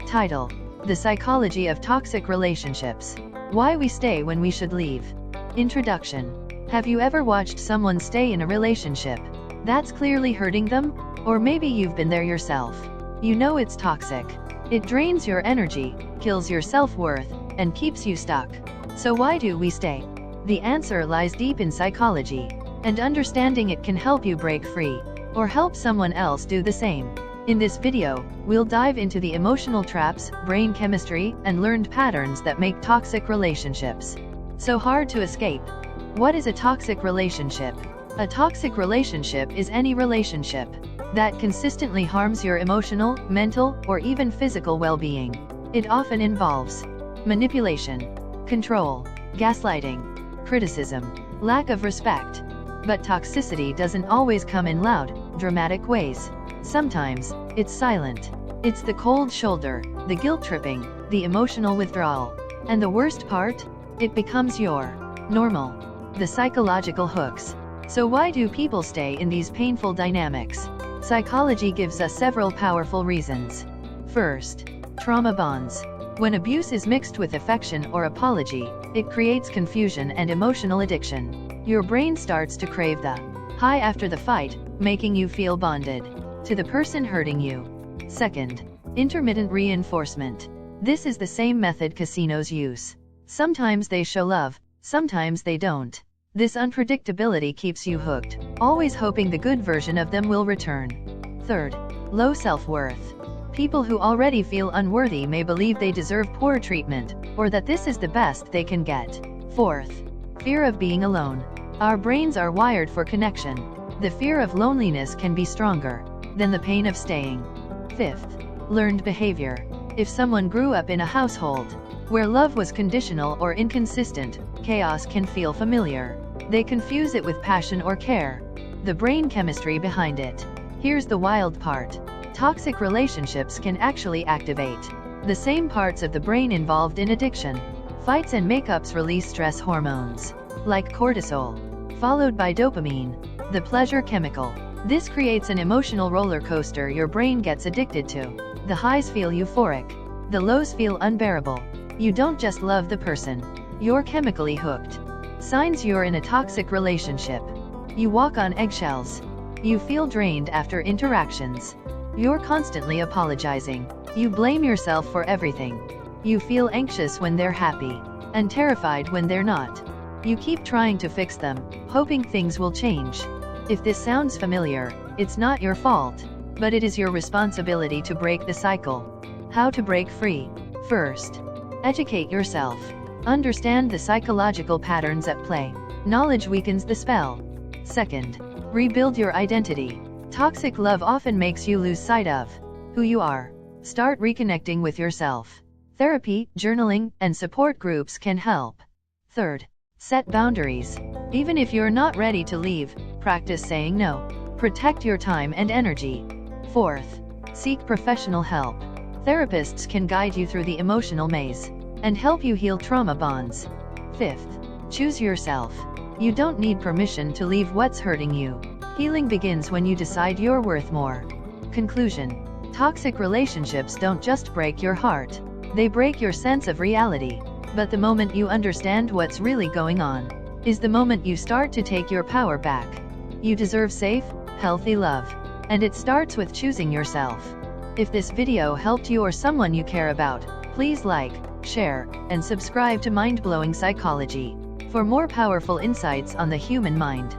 Title: The Psychology of Toxic Relationships. Why we stay when we should leave. Introduction. Have you ever watched someone stay in a relationship that's clearly hurting them? Or maybe you've been there yourself. You know it's toxic. It drains your energy, kills your self-worth, and keeps you stuck. So why do we stay? The answer lies deep in psychology, and understanding it can help you break free, or help someone else do the same. In this video, we'll dive into the emotional traps, brain chemistry, and learned patterns that make toxic relationships so hard to escape. What is a toxic relationship? A toxic relationship is any relationship that consistently harms your emotional, mental, or even physical well-being. It often involves manipulation, control, gaslighting, criticism, lack of respect. But toxicity doesn't always come in loud, dramatic ways. Sometimes, it's silent. It's the cold shoulder, the guilt-tripping, the emotional withdrawal. And the worst part? It becomes your normal. The psychological hooks. So why do people stay in these painful dynamics? Psychology gives us several powerful reasons. First, trauma bonds. When abuse is mixed with affection or apology, it creates confusion and emotional addiction. Your brain starts to crave the high after the fight, making you feel bonded to the person hurting you. Second, intermittent reinforcement. This is the same method casinos use. Sometimes they show love, sometimes they don't. This unpredictability keeps you hooked, always hoping the good version of them will return. Third, low self-worth. People who already feel unworthy may believe they deserve poor treatment, or that this is the best they can get. Fourth, fear of being alone. Our brains are wired for connection. The fear of loneliness can be stronger than the pain of staying. Fifth, learned behavior. If someone grew up in a household where love was conditional or inconsistent, chaos can feel familiar. They confuse it with passion or care. The brain chemistry behind it. Here's the wild part. Toxic relationships can actually activate the same parts of the brain involved in addiction. Fights and makeups release stress hormones, like cortisol, followed by dopamine, the pleasure chemical. This creates an emotional roller coaster your brain gets addicted to. The highs feel euphoric. The lows feel unbearable. You don't just love the person. You're chemically hooked. Signs you're in a toxic relationship. You walk on eggshells. You feel drained after interactions. You're constantly apologizing. You blame yourself for everything. You feel anxious when they're happy, and terrified when they're not. You keep trying to fix them, hoping things will change. If this sounds familiar, it's not your fault, but it is your responsibility to break the cycle. How to break free? First, educate yourself. Understand the psychological patterns at play. Knowledge weakens the spell. Second, rebuild your identity. Toxic love often makes you lose sight of who you are. Start reconnecting with yourself. Therapy, journaling, and support groups can help. Third, set boundaries. Even if you're not ready to leave, practice saying no. Protect your time and energy. Fourth, seek professional help. Therapists can guide you through the emotional maze and help you heal trauma bonds. Fifth, choose yourself. You don't need permission to leave what's hurting you. Healing begins when you decide you're worth more. Conclusion. Toxic relationships don't just break your heart. They break your sense of reality. But the moment you understand what's really going on is the moment you start to take your power back. You deserve safe, healthy love. And it starts with choosing yourself. If this video helped you or someone you care about, please like, share, and subscribe to Mind Blowing Psychology for more powerful insights on the human mind.